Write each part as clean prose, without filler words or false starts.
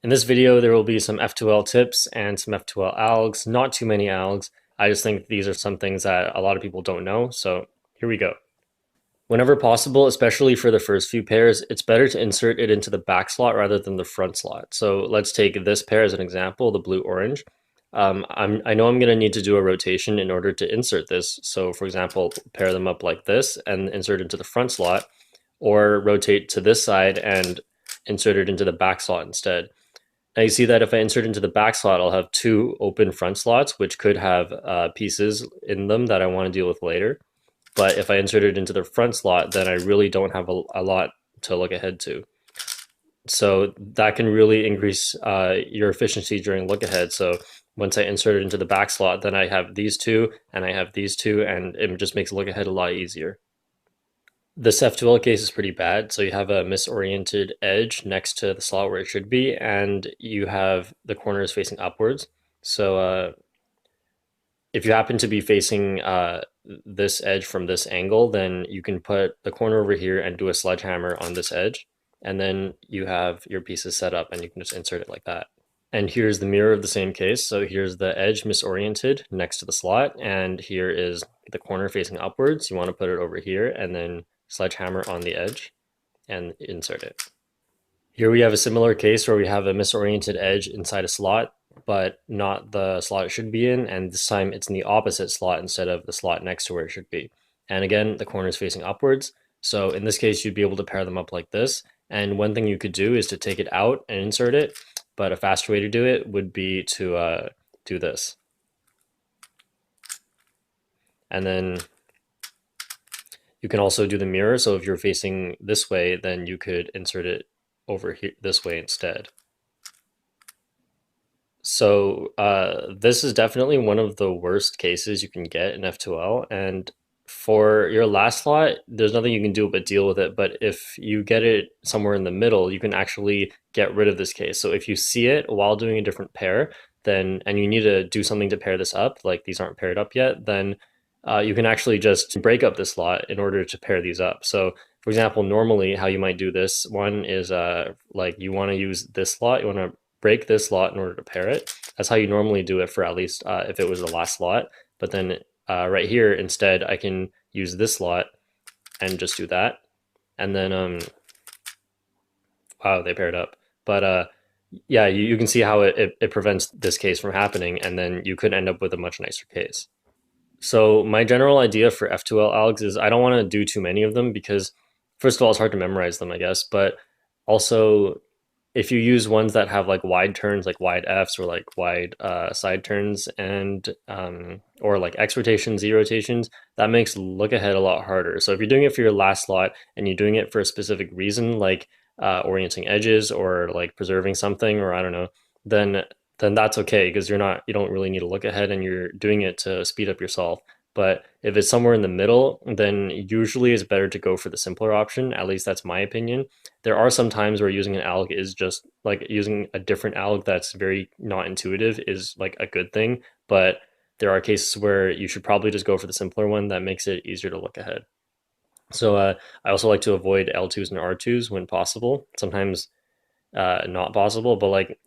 In this video, there will be some F2L tips and some F2L algs, not too many algs. I just think these are some things that a lot of people don't know, so here we go. Whenever possible, especially for the first few pairs, it's better to insert it into the back slot rather than the front slot. So let's take this pair as an example, the blue-orange. I know I'm going to need to do a rotation in order to insert this. So for example, pair them up like this and insert into the front slot, or rotate to this side and insert it into the back slot instead. Now you see that if I insert into the back slot, I'll have two open front slots, which could have pieces in them that I want to deal with later. But if I insert it into the front slot, then I really don't have a lot to look ahead to. So that can really increase your efficiency during look ahead. So once I insert it into the back slot, then I have these two and I have these two, and it just makes look ahead a lot easier. This F2L case is pretty bad. So you have a misoriented edge next to the slot where it should be, and you have the corners facing upwards. So if you happen to be facing this edge from this angle, then you can put the corner over here and do a sledgehammer on this edge. And then you have your pieces set up and you can just insert it like that. And here's the mirror of the same case. So here's the edge misoriented next to the slot, and here is the corner facing upwards. You want to put it over here and then sledgehammer on the edge and insert it. Here we have a similar case where we have a misoriented edge inside a slot, but not the slot it should be in, and this time it's in the opposite slot instead of the slot next to where it should be. And again, the corner is facing upwards. So in this case, you'd be able to pair them up like this. And one thing you could do is to take it out and insert it, but a faster way to do it would be to do this. And then you can also do the mirror. So if you're facing this way, then you could insert it over here this way instead. So this is definitely one of the worst cases you can get in F2L. And for your last slot, there's nothing you can do but deal with it. But if you get it somewhere in the middle, you can actually get rid of this case. So if you see it while doing a different pair, then and you need to do something to pair this up, like these aren't paired up yet, then you can actually just break up this slot in order to pair these up. So for example, normally how you might do this one is like you want to use this slot, you want to break this slot in order to pair it. That's how you normally do it for at least if it was the last slot. But then right here, instead, I can use this slot and just do that. And then, wow, they paired up. But yeah, you can see how it prevents this case from happening, and then you could end up with a much nicer case. So my general idea for F2L algs is I don't want to do too many of them because, first of all, it's hard to memorize them, I guess. But also, if you use ones that have like wide turns, like wide Fs or like wide side turns, and or like X rotations, Z rotations, that makes look ahead a lot harder. So if you're doing it for your last slot and you're doing it for a specific reason, like orienting edges or like preserving something, or I don't know, then that's okay because you don't really need to look ahead and you're doing it to speed up yourself. But if it's somewhere in the middle, then usually it's better to go for the simpler option. At least that's my opinion. There are some times where using an alg is just like using a different alg that's very not intuitive is like a good thing. But there are cases where you should probably just go for the simpler one that makes it easier to look ahead. So I also like to avoid L2s and R2s when possible. Sometimes not possible, but like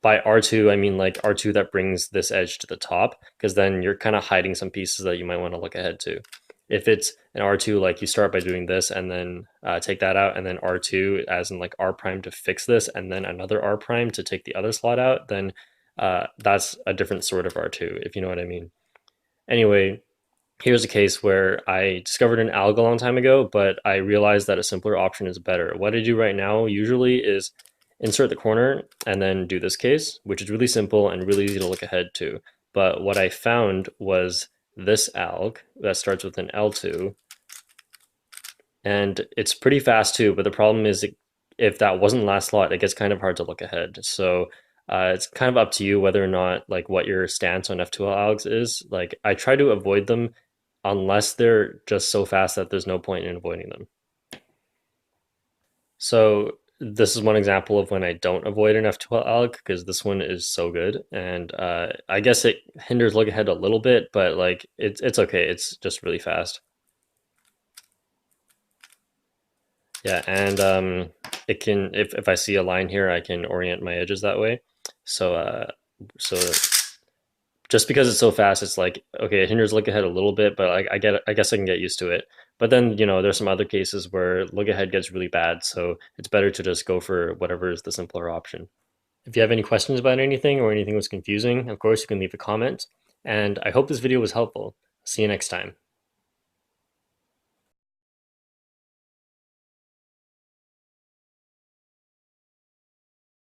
by R2, I mean like R2 that brings this edge to the top, because then you're kind of hiding some pieces that you might want to look ahead to. If it's an R2, like you start by doing this and then take that out, and then R2 as in like R prime to fix this, and then another R prime to take the other slot out, then that's a different sort of R2, if you know what I mean. Anyway, here's a case where I discovered an alg a long time ago, but I realized that a simpler option is better. What I do right now usually is insert the corner and then do this case, which is really simple and really easy to look ahead to. But what I found was this alg that starts with an L2, and it's pretty fast too, but the problem is if that wasn't last slot, it gets kind of hard to look ahead. So it's kind of up to you whether or not like what your stance on F2L algs is. Like I try to avoid them unless they're just so fast that there's no point in avoiding them. So this is one example of when I don't avoid an F2L alg because this one is so good, and I guess it hinders look ahead a little bit, but like it's okay. It's just really fast. Yeah, and it can if I see a line here, I can orient my edges that way. So so just because it's so fast, it's like okay, it hinders look ahead a little bit, but I get I guess I can get used to it. But then there's some other cases where look ahead gets really bad, so it's better to just go for whatever is the simpler option. If you have any questions about anything or anything was confusing, of course you can leave a comment. And I hope this video was helpful. See you next time.